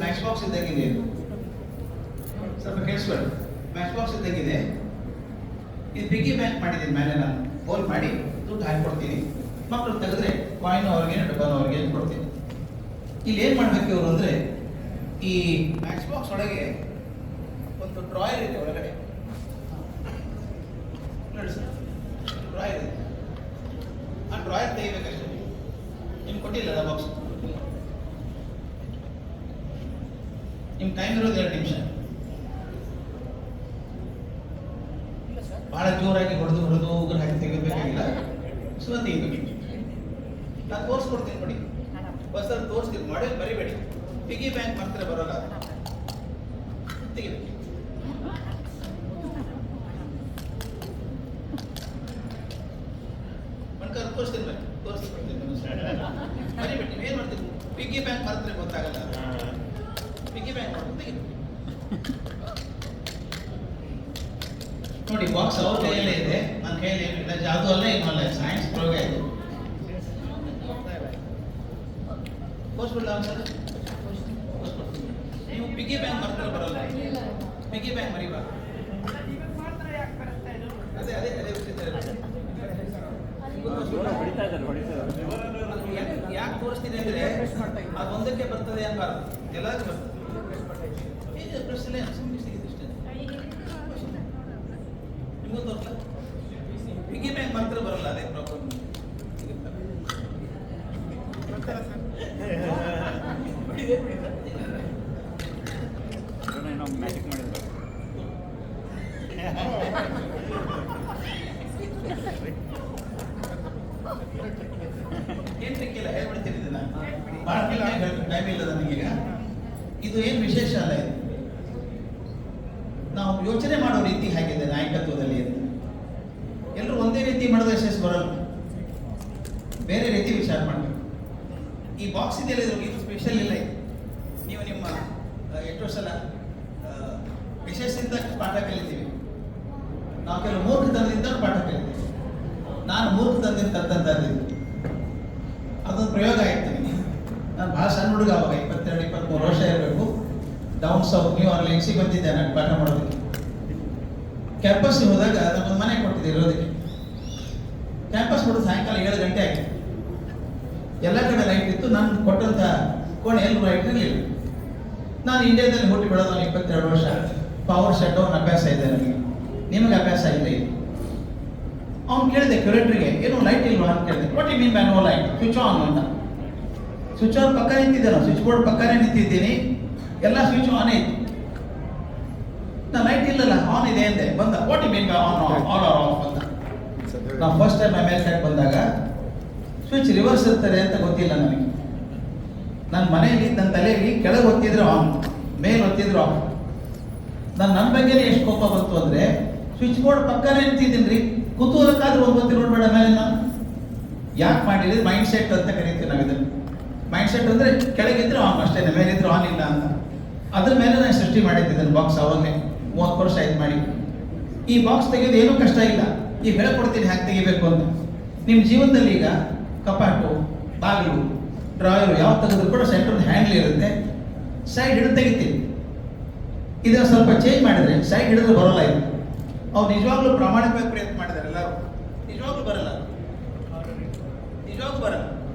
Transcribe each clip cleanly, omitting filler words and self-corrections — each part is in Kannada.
ಮ್ಯಾಚ್ ಬಾಕ್ಸ್ ಇದ್ದಂಗಿದೆ. ಇದು ಸ್ವಲ್ಪ ಕೇಳಿಸ್ಕೊಳ್ಳಿ. ಮ್ಯಾಚ್ ಬಾಕ್ಸ್ ಇದ್ದಂಗಿದೆ. ಇದು ಪಿಗ್ಗಿ ಬ್ಯಾಂಕ್ ಮಾಡಿದ್ದೀನಿ. ಮೇಲೆ ನಾನು ಹೋಲ್ ಮಾಡಿ ದುಡ್ಡು ಹಾಕಿಕೊಡ್ತೀನಿ. ಮಕ್ಕಳು ತೆಗೆದ್ರೆ ಕಾಯಿನ್ ಅವ್ರಿಗೆ ಡಬ್ಬನ ಅವ್ರಿಗೆ ಕೊಡ್ತೀನಿ. ಇಲ್ಲಿ ಏನು ಮಾಡಬೇಕು ಇವರು ಅಂದರೆ, ಈ ಮ್ಯಾಚ್ ಬಾಕ್ಸ್ ಒಳಗೆ ಒಂದು ಡ್ರಾಯರ್ ಇದೆ ಒಳಗಡೆ ನೋಡಿ ಸರ್, ಡ್ರಾಯರ್ ಇದೆ. ಆ ಡ್ರಾಯರ್ ತೆಗಿಬೇಕಷ್ಟೇ. ನಿಮ್ಗೆ ಕೊಟ್ಟಿಲ್ಲ ಬಾಕ್ಸ್. ನಿಮ್ಗೆ ಟೈಮ್ ಇರೋದು 2 ನಿಮಿಷ. ಬಹಳ ಜೋರಾಗಿ ಹೊಡೆದು ಉಗುರು ಹಾಕಿ ತೆಗಿಬೇಕಾಗಿಲ್ಲ. ಸುಮ್ಮನೆ ತೆಗಿಬೇಕು. ನಾನು ತೋರಿಸ್ಕೊಡ್ತೀನಿ ನೋಡಿ. ಬಸ್ಸಲ್ಲಿ ತೋರಿಸ್ತೀನಿ. ಮಾಡಿ ಬರಿಬೇಡಿ. ಪಿಗ್ಗಿ ಬ್ಯಾಂಕ್ ಮಾಡ್ತಾರೆ ಬರೋಲ್ಲ. ತೆಗಿಬೇಕು. ಮಣ್ಕಾರ್ ತೋರಿಸ್ತೀನಿ ಬನ್ನಿ. ತೋರಿಸ್ಕೊಡ್ತೀನಿ. ಬರಿಬೇಡಿ. ನೀವೇನು ಮಾಡ್ತೀವಿ? ಪಿಗ್ಗಿ ಬ್ಯಾಂಕ್ ಮಾಡ್ತಾರೆ ಗೊತ್ತಾಗಲ್ಲ. ಪಿಗ್ಗಿ ಬ್ಯಾಂಕ್ ಮಾಡ್ಕೊಂಡು ತೆಗಿಬೇಕು ನೋಡಿ. ಬಾಕ್ಸ್ ಅವ್ರ ಕೈಯಲ್ಲೇ ಇದೆ, ನನ್ನ ಕೈಯಲ್ಲಿ ಏನಿಲ್ಲ. ಜಾದು ಅಲ್ಲ, ಏನೂ ಅಲ್ಲ. ಸೈನ್ಸ್ ಪ್ರಯೋಗ ಇದು. ತೋರಿಸ್ಬಿಡ್ಲ ಸರ್? ನೀವು ಪಿಗ್ಗಿ ಬ್ಯಾಂಕ್ ಮಾಡ್ತಾರೆ ಬರಲ್ಲ. ಪಿಗ್ಗಿ ಬ್ಯಾಂಕ್ ಮರಿಬಾ. ಅದೇ ಅದೇ ಅದೇ ಯಾಕೆ ತೋರಿಸ್ತೀನಿ ಅಂದ್ರೆ, ಅದು ಒಂದಕ್ಕೆ ಬರ್ತದೆ ಅನ್ಬಾರ್ದು, ಎಲ್ಲದಕ್ಕೂ ಬರ್ತದೆ. ನಿಮಗೂ ತೋರಿಸಲ್ಲ. ಪಿಗ್ಗಿ ಬ್ಯಾಂಕ್ ಮಾತ್ರ ಬರಲ್ಲ. ಅದೇ ಪ್ರಾಬ್ಲಮ್. ಮ್ಯಾಜಿಕ್ ಮಾಡಿದ್ರು. ಏನ್ ಸಿಕ್ಕಿಲ್ಲ ಹೇಳ್ಬಿಡ್ತೀನಿ. ಇದನ್ನ ಭಾಳ ಟೈಮ್ ಇಲ್ಲ ನನಗೀಗ. ಇದು ಏನು ವಿಶೇಷ ಅಲ್ಲ. ಇದು ನಾವು ಯೋಚನೆ ಮಾಡೋ ರೀತಿ ಹೇಗಿದೆ ನಾಯಕತ್ವದಲ್ಲಿ ಅಂತ. ಎಲ್ಲರೂ ಒಂದೇ ರೀತಿ ಮಾಡೋದು ಯಶಸ್ಸು ಬರಲ್ಲ. ಬೇರೆ ರೀತಿ ವಿಚಾರ ಮಾಡಬೇಕು. ಈ ಬಾಕ್ಸ್ ಇದೆಯಲ್ಲ, ಇದು ಸ್ಪೆಷಲ್ ಇಲ್ಲ. ಇದು ನೀವು ನಿಮ್ಮ ಎಷ್ಟೋ ಸಲ ಯಶಸ್ಸಿಂದ ಪಾಠ ಕಲಿತೀವಿ. ನಾವು ಕೆಲವು ಮೂರ್ಖತನದಿಂದ ಪಾಠ ಕಲಿತೀವಿ. ನಾನು ಮೂರ್ಖತನದಿಂದ ತಂದಂಥದ್ದು. ಅದೊಂದು ಪ್ರಯೋಗ ಆಯ್ತು ನನಗೆ. ನಾನು ಭಾಳ ಸಣ್ಣ ಹುಡುಗ. ಅವಾಗ 22-23 ವರ್ಷ ಇರಬೇಕು. ಡೌನ್ ಸೌತ್ ನ್ಯೂ ಆರ್ಲಿನ್ಸಿಗೆ ಬಂದಿದ್ದೆ ನಾನು ಪಾಠ ಮಾಡೋದಕ್ಕೆ. ಕ್ಯಾಂಪಸ್ಗೆ ಹೋದಾಗ ನಮ್ಮೊಂದು ಮನೆ ಕೊಟ್ಟಿದ್ದೆ ಇರೋದಕ್ಕೆ. ಕ್ಯಾಂಪಸ್ ಬಿಟ್ಟು ಸಾಯಂಕಾಲ 7 ಗಂಟೆ ಆಗಿತ್ತು. ಎಲ್ಲ ಕಡೆ ಲೈಟ್ ಇತ್ತು. ನಾನು ಕೊಟ್ಟಂಥ ಕೋಣೆ ಎಲ್ಲೂ ಲೈಟ್ ಇರಲಿಲ್ಲ. ನಾನು ಇಂಡಿಯಾದಲ್ಲಿ ಹುಟ್ಟಿ ಬೆಳೆದ 22 ವರ್ಷ. ಪವರ್ ಶಟ್ ಡೌನ್ ಅಭ್ಯಾಸ ಇದೆ ನನಗೆ. ನಿಮಗೆ ಅಭ್ಯಾಸ ಇಲ್ಲ ಇದು. ಅವ್ನು ಕೇಳಿದೆ ಕ್ಯೂರೇಟ್ರಿಗೆ, ಏನು ಲೈಟ್ ಇಲ್ವಾ ಅಂತ ಕೇಳಿದೆ. What you mean by no light? Switch on ಅಂತ. ಸ್ವಿಚ್ ಆನ್ ಪಕ್ಕ ನಿಂತಿದ್ದೆ. ನಾನು ಸ್ವಿಚ್ ಬೋರ್ಡ್ ಪಕ್ಕನೇ ನಿಂತಿದ್ದೀನಿ. ಎಲ್ಲ ಸ್ವಿಚ್ ಆನ್ ಇತ್ತು. ನಾನು ಲೈಟ್ ಇಲ್ಲಲ್ಲ, ಆನ್ ಇದೆ ಅಂದೆ. ಬಂದ what you mean by on all or off ಅಂತ. ನಾವು ಫಸ್ಟ್ ಟೈಮ್ ಅಮೇರಿಕಾಗೆ ಬಂದಾಗ ಸ್ವಿಚ್ ರಿವರ್ಸ್ ಇರ್ತದೆ ಅಂತ ಗೊತ್ತಿಲ್ಲ ನನಗೆ. ನನ್ನ ಮನೆಯಲ್ಲಿ ನನ್ನ ತಲೆಯಲ್ಲಿ ಕೆಳಗೆ ಒತ್ತಿದ್ರೆ ಆನ್, ಮೇಲೆ ಒತ್ತಿದ್ರು ಆಫ್. ನನ್ನ ಬಗ್ಗೆನೇ ಎಷ್ಟು ಕೋಪ ಬಂತು ಅಂದರೆ, ಸ್ವಿಚ್ ಬೋರ್ಡ್ ಪಕ್ಕನೇ ನಿಂತಿದ್ದೀನಿ ರೀ, ಕುತೂಹಲಕ್ಕಾದ್ರೂ ಒಂದು ಗೊತ್ತಿ ನೋಡ್ಬೇಡ ಮೇಲೆ ನಾನು ಯಾಕೆ ಮಾಡಿದ್ರೆ ಮೈಂಡ್ ಸೆಟ್ ಅಂತ ಕರಿತೀವಿ ನಾವು ಇದನ್ನು. ಮೈಂಡ್ ಸೆಟ್ ಅಂದರೆ ಕೆಳಗಿದ್ರೆ ಆನ್ ಅಷ್ಟೇ, ಮೇಲಿದ್ರೆ ಆನ್ ಇಲ್ಲ ಅಂತ. ಅದ್ರ ಮೇಲೆ ನಾನು ಸೃಷ್ಟಿ ಮಾಡಿದ್ದೆ ಬಾಕ್ಸ್. ಅವಾಗಲೇ 30 ವರ್ಷ ಆಯ್ತು ಮಾಡಿ. ಈ ಬಾಕ್ಸ್ ತೆಗೆಯೋದು ಏನೂ ಕಷ್ಟ ಇಲ್ಲ. ಈಗ ಹೇಳ್ಕೊಡ್ತೀನಿ ಹ್ಯಾಗೆ ತೆಗಿಬೇಕು ಅಂತ. ನಿಮ್ಮ ಜೀವನದಲ್ಲಿ ಈಗ ಕಪಾಟು, ಬಾಗಿಲು, ಡ್ರಾಯರು ಯಾವ ತೆಗೆದ್ರು ಕೂಡ ಸೆಂಟ್ರಲ್ ಹ್ಯಾಂಡಲ್ ಇರುತ್ತೆ. ಸೈಡ್ ಹಿಡಿದು ತೆಗಿತೀನಿ. ಇದನ್ನು ಸ್ವಲ್ಪ ಚೇಂಜ್ ಮಾಡಿದರೆ ಸೈಡ್ ಹಿಡಿದು ಬರೋಲ್ಲ. ಇದು ಅವ್ರು ನಿಜವಾಗ್ಲೂ ಪ್ರಾಮಾಣಿಕವಾಗಿ ಪ್ರಯತ್ನ ಮಾಡಿದ್ದಾರೆ ಎಲ್ಲರೂ. ನಿಜವಾಗ್ಲೂ ಬರಲ್ಲ. ನಿಜವಾಗ್ಲೂ ಬರಲ್ಲ.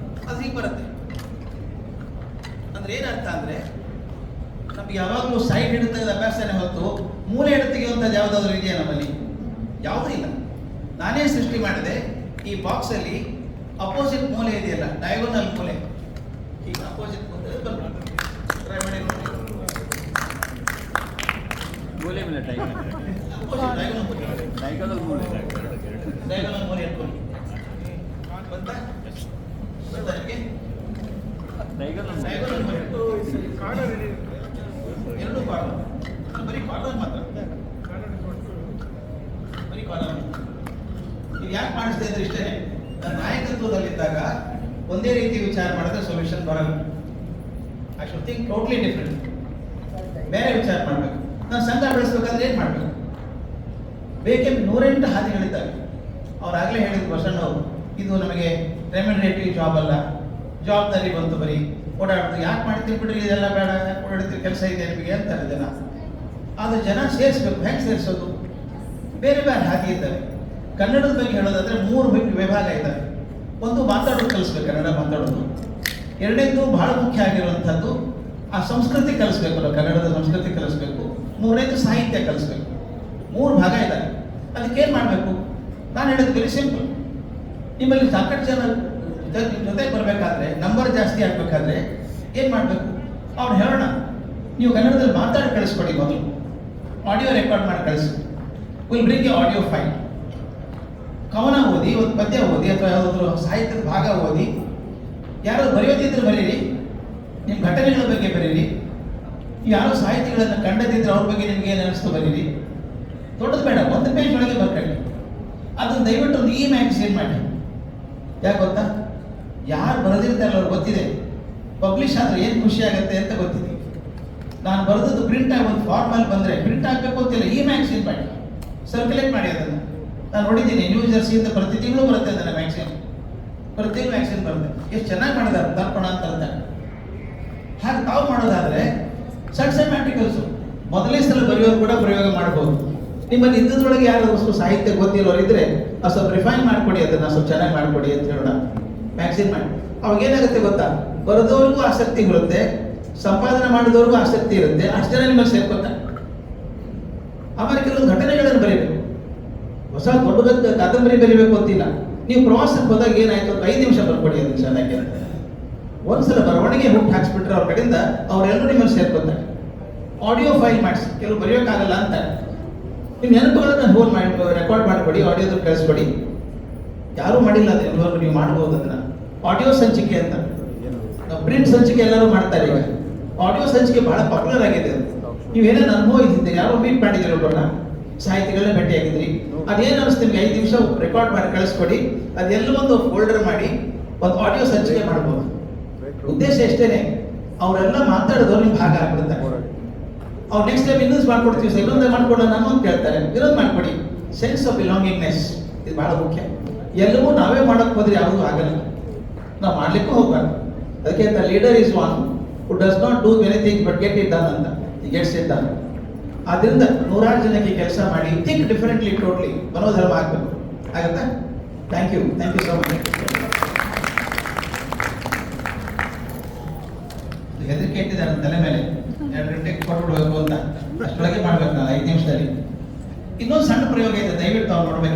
ಅದು ಹೀಗೆ ಬರುತ್ತೆ ಅಂದ್ರೆ ಏನರ್ಥ ಅಂದರೆ, ನಮ್ಗೆ ಯಾವಾಗಲೂ ಸೈಡ್ ಹಿಡಿದು ತೆಗೆದ ಅಭ್ಯಾಸನೇ ಹೊತ್ತು ಮೂಲೆ ಹಿಡಿದು ತೆಗೆಯುವಂಥದ್ದು ಯಾವುದಾದ್ರೂ ಇದೆಯಾ ನಮ್ಮಲ್ಲಿ? ಯಾವುದೂ ಇಲ್ಲ. ನಾನೇ ಸೃಷ್ಟಿ ಮಾಡಿದೆ. ಈ ಬಾಕ್ಸಲ್ಲಿ ಅಪೋಸಿಟ್ ಮೂಲೆ ಇದೆಯಲ್ಲ, ಡಯಾಗೋನಲ್ ಮೂಲೆ. ಈಗ ಅಪೋಸಿಟ್ ಮೂಲೆ ಟ್ರೈ ಮಾಡಿ. ಮೂಲೆ ಮೇಲೆ ಡಯಾಗೋನಲ್ ಮೂಲೆ ಇಟ್ಕೊಳ್ಳಿ. ಬಂತಾ ನಿಮಗೆ? ಡಯಾಗೋನಲ್ ಮೂಲೆ ಎರಡು ಕಾರ್ನರ್. ಬರೀ ಕಾರ್ನರ್ ಮಾತ್ರ. ಬರೀ ಕಾರ್ನರ್. ನೀವು ಯಾಕೆ ಮಾಡಿಸ್ತಾ ಇದ್ರೆ ಇಷ್ಟೇ, ನನ್ನ ನಾಯಕತ್ವದಲ್ಲಿದ್ದಾಗ ಒಂದೇ ರೀತಿ ವಿಚಾರ ಮಾಡಿದ್ರೆ ಸೊಲ್ಯೂಷನ್ ಬರಲ್ಲ. I should think totally different. ಬೇರೆ ವಿಚಾರ ಮಾಡಬೇಕು. ನಾನು ಸಂಘ ಬೆಳೆಸ್ಬೇಕಾದ್ರೆ ಏನು ಮಾಡಬೇಕು? ಬೇಕೆ 108 ಹಾದಿಗಳಿದ್ದಾವೆ. ಅವರಾಗಲೇ ಹೇಳಿದ್ರು ಬಸಣ್ಣವರು, ಇದು ನಮಗೆ ರೆಮ್ಯುನರೇಟಿವ್ ಜಾಬ್ ಅಲ್ಲ, ಜವಾಬ್ದಾರಿ ಬಂತು ಬರೀ ಓಡಾಡೋದು. ಯಾಕೆ ಮಾಡ್ತೀವಿ ಬಿಡ್ರಿ, ಇದೆಲ್ಲ ಬೇಡ, ಯಾಕೆ ಓಡಾಡ್ತೀವಿ, ಕೆಲಸ ಇದೆ ನಿಮಗೆ ಅಂತಾರೆ ಜನ. ಆದರೆ ಜನ ಸೇರಿಸ್ಬೇಕು. ಹೆಂಗೆ ಸೇರಿಸೋದು? ಬೇರೆ ಬೇರೆ ಹಾಗೆ ಇದ್ದಾವೆ. ಕನ್ನಡದ ಬಗ್ಗೆ ಹೇಳೋದಾದ್ರೆ 3 ವಿಭಾಗ ಇದ್ದಾವೆ. ಒಂದು ಮಾತಾಡೋದು ಕಲಿಸ್ಬೇಕು, ಕನ್ನಡ ಮಾತಾಡೋದು. ಎರಡನೇದು ಬಹಳ ಮುಖ್ಯ ಆಗಿರುವಂಥದ್ದು ಆ ಸಂಸ್ಕೃತಿ ಕಲಿಸ್ಬೇಕು, ನಾವು ಕನ್ನಡದ ಸಂಸ್ಕೃತಿ ಕಲಿಸ್ಬೇಕು. ಮೂರನೇದು ಸಾಹಿತ್ಯ ಕಲಿಸ್ಬೇಕು. 3 ಭಾಗ ಇದ್ದಾವೆ. ಅದಕ್ಕೇನು ಮಾಡಬೇಕು? ನಾನು ಹೇಳೋದು ವೆರಿ ಸಿಂಪಲ್. ನಿಮ್ಮಲ್ಲಿ ಸಾಕಷ್ಟು ಜನ ಜೊತೆಗೆ ಬರಬೇಕಾದ್ರೆ, ನಂಬರ್ ಜಾಸ್ತಿ ಆಗಬೇಕಾದ್ರೆ ಏನು ಮಾಡಬೇಕು? ಅವ್ರು ಹೇಳೋಣ, ನೀವು ಕನ್ನಡದಲ್ಲಿ ಮಾತಾಡಿ ಕಳಿಸ್ಕೊಡಿ. ಮೊದಲು ಆಡಿಯೋ ರೆಕಾರ್ಡ್ ಮಾಡಿ ಕಳಿಸಿ. Will bring A audio file. ಕವನ ಓದಿ, ಒಂದು ಪದ್ಯ ಓದಿ, ಅಥವಾ ಯಾವುದಾದ್ರೂ ಸಾಹಿತ್ಯದ ಭಾಗ ಓದಿ. ಯಾರು ಬರೆಯೋದಿದ್ರೆ ಬರೀರಿ, ನಿಮ್ಮ ಘಟನೆಗಳ ಬಗ್ಗೆ ಬರೀರಿ. ಯಾರೋ ಸಾಹಿತಿಗಳನ್ನು ಕಂಡದಿದ್ರೆ ಅವ್ರ ಬಗ್ಗೆ ನಿಮ್ಗೆ ಏನು ಅನಿಸ್ತು ಬರೀರಿ. ದೊಡ್ಡದು ಬೇಡ, 1 ಪೇಜ್ ಒಳಗೆ ಬರ್ಕೊಳ್ಳಿ. ಅದನ್ನು ದಯವಿಟ್ಟು ಒಂದು ಮ್ಯಾಗಝೀನ್ ಮಾಡಿ. ಯಾಕೆ ಗೊತ್ತಾ? ಯಾರು ಬರೆದಿರ್ತಾರಲ್ಲ ಅವ್ರಿಗೆ ಗೊತ್ತಿದೆ ಪಬ್ಲಿಷ್ ಆದರೆ ಏನು ಖುಷಿ ಆಗುತ್ತೆ ಅಂತ ಗೊತ್ತಿದೆ. ನಾನು ಬರೆದದ್ದು ಪ್ರಿಂಟ್ ಆಗಿ ಒಂದು ಫಾರ್ಮಲ್ಲಿ ಬಂದರೆ ಪ್ರಿಂಟ್ ಆಗಬೇಕು ಅಂತಿಲ್ಲ, ಮ್ಯಾಗಝೀನ್ ಮಾಡಿ, ಸರ್ಕ್ಯುಲೇಟ್ ಮಾಡಿ. ಅದನ್ನು ನಾನು ನೋಡಿದ್ದೀನಿ, ನ್ಯೂ ಜರ್ಸಿಯಿಂದ ಪ್ರತಿ ತಿಂಗಳು ಬರುತ್ತೆ ಅದನ್ನು ಮ್ಯಾಗಝೀನ್. ಪ್ರತಿ ತಿಂಗಳು ಮ್ಯಾಗಝೀನ್ ಬರುತ್ತೆ. ಎಷ್ಟು ಚೆನ್ನಾಗಿ ಮಾಡಿದ್ದಾರೆ, ದರ್ಪಣ ಅಂತ ಅಂತಾರೆ. ಹಾಗೆ ತಾವು ಮಾಡೋದಾದರೆ ಸಣ್ಣ ಸಣ್ಣ ಆರ್ಟಿಕಲ್ಸು ಮೊದಲನೇ ಸಲ ಬರೆಯೋರು ಕೂಡ ಪ್ರಯೋಗ ಮಾಡ್ಬೋದು. ನಿಮ್ಮಲ್ಲಿ ಇದ್ದದ್ರೊಳಗೆ ಯಾರು ಸಾಹಿತ್ಯ ಗೊತ್ತಿರೋರು ಇದ್ರೆ ಅದು ಸ್ವಲ್ಪ ರಿಫೈನ್ ಮಾಡಿಕೊಡಿ, ಅದನ್ನು ಸ್ವಲ್ಪ ಚೆನ್ನಾಗಿ ಮಾಡಿಕೊಡಿ ಅಂತ ಹೇಳೋಣ. ಮ್ಯಾಗಝೀನ್ ಮಾಡಿ. ಅವಾಗ ಏನಾಗುತ್ತೆ ಗೊತ್ತಾ? ಬರೆದವ್ರಿಗೂ ಆಸಕ್ತಿ ಬರುತ್ತೆ, ಸಂಪಾದನೆ ಮಾಡಿದವ್ರಿಗೂ ಆಸಕ್ತಿ ಇರುತ್ತೆ. ಅಷ್ಟು ಜನ ನಿಮಗೆ ಸೇರ್ಕೊತಾರೆ. ಆಮೇಲೆ ಕೆಲವೊಂದು ಘಟನೆಗಳನ್ನು ಬರೀಬೇಕು. ಹೊಸ ದೊಡ್ಡ ಕಾದಂಬರಿ ಬರೀಬೇಕು ಅಂತಿಲ್ಲ. ನೀವು ಪ್ರವಾಸಕ್ಕೆ ಹೋದಾಗ ಏನಾಯ್ತು, 5 ನಿಮಿಷ ಬರ್ಕೊಡಿ ಅದನ್ನು ಚೆನ್ನಾಗಿ. ಒಂದ್ಸಲ ಬರವಣಿಗೆ ಹುಟ್ಟು ಹಾಕ್ಸ್ಬಿಟ್ರೆ ಅವ್ರ ಕಡೆಯಿಂದ ಅವರೆಲ್ಲರೂ ನಿಮ್ಮನ್ನು ಸೇರ್ಕೊತಾರೆ. ಆಡಿಯೋ ಫೈಲ್ ಮಾಡಿಸಿ. ಕೆಲವು ಬರೆಯೋಕ್ಕಾಗಲ್ಲ ಅಂತ ನಿಮ್ಮ ನೆನಪುಗಳನ್ನು ಫೋನ್ ಮಾಡಿ ರೆಕಾರ್ಡ್ ಮಾಡಿಕೊಡಿ, ಆಡಿಯೋದಲ್ಲಿ ಕಳಿಸ್ಕೊಡಿ. ಯಾರೂ ಮಾಡಿಲ್ಲ ಅದು, ಎಲ್ಲರಿಗೂ ನೀವು ಮಾಡ್ಬೋದು ಅದನ್ನು. ಆಡಿಯೋ ಸಂಚಿಕೆ ಅಂತ, ಪ್ರಿಂಟ್ ಸಂಚಿಕೆ ಎಲ್ಲರೂ ಮಾಡ್ತಾರೆ ಇವಾಗ. ಆಡಿಯೋ ಸಂಚಿಕೆ ಬಹಳ ಪಾಪ್ಯುಲರ್ ಆಗಿದೆ. ಅದು ನೀವೇನೇನು ಅನುಭವ ಇದ್ದಿದ್ದೀರಿ, ಯಾರೋ ಮೀಟ್ ಮಾಡಿದ್ದೀರಿ, ಒಬ್ಬರನ್ನ ಸಾಹಿತಿಗಳನ್ನ ಭೇಟಿಯಾಗಿದ್ರಿ, ಅದೇನು ಅನಿಸ್ತು ನಿಮ್ಗೆ? 5 ನಿಮಿಷ ರೆಕಾರ್ಡ್ ಮಾಡಿ ಕಳಿಸ್ಕೊಡಿ. ಅದೆಲ್ಲ ಒಂದು ಫೋಲ್ಡರ್ ಮಾಡಿ ಒಂದು ಆಡಿಯೋ ಸಂಚಿಕೆ ಮಾಡ್ಬೋದು. ಉದ್ದೇಶ ಎಷ್ಟೇನೆ, ಅವರೆಲ್ಲ ಮಾತಾಡಿದವ್ರು ನಿಮ್ಗೆ ಭಾಗ ಆಗ್ಬಿಡ್ತಾರೆ. ಅವ್ರು ನೆಕ್ಸ್ಟ್ ಟೈಮ್ ಇನ್ನೊಂದು ಮಾಡ್ಕೊಡ್ತೀವಿ ಸರ್, ಇನ್ನೊಂದು ಮಾಡ್ಕೊಡೋಣ ನಮ್ಮ ಅಂತ ಕೇಳ್ತಾರೆ. ಇನ್ನೊಂದು ಮಾಡ್ಕೊಡಿ. ಸೆನ್ಸ್ ಆಫ್ ಬಿಲಾಂಗಿಂಗ್ನೆಸ್ ಇದು ಬಹಳ ಮುಖ್ಯ. ಎಲ್ಲವೂ ನಾವೇ ಮಾಡೋಕ್ಕೆ ಹೋದ್ರೆ ಯಾವುದೂ ಆಗಲ್ಲ, ನಾವು ಮಾಡ್ಲಿಕ್ಕೂ ಹೋಗ್ಬಾರ್ದು. ಅದಕ್ಕೆ ಅಂತ leader is one who does not do anything but get it done ಅಂತ. Gets it done. ಆದ್ರಿಂದ 100 ಜನಕ್ಕೆ ಕೆಲಸ ಮಾಡಿ, ಥಿಂಕ್ ಡಿಫರೆಂಟ್ಲಿ, ಟೋಟ್ಲಿ ಮನೋಧರ್ಮ ಆಗಬೇಕು. ಆಗುತ್ತಾ? Thank you so much. ಹೆದರಿಕೆ ಇಟ್ಟಿದ್ದಾರೆ ತಲೆ ಮೇಲೆ, 2 ಗಂಟೆಗೆ ಕೊಟ್ಬಿಡ್ಬೇಕು ಅಂತ. ಅಷ್ಟೊಳಗೆ ಮಾಡ್ಬೇಕು ನಾನು 5 ನಿಮಿಷದಲ್ಲಿ. ಇನ್ನೊಂದು ಸಣ್ಣ ಪ್ರಯೋಗ ಇದೆ, ದಯವಿಟ್ಟು ಅವ್ರು ನೋಡ್ಬೇಕು.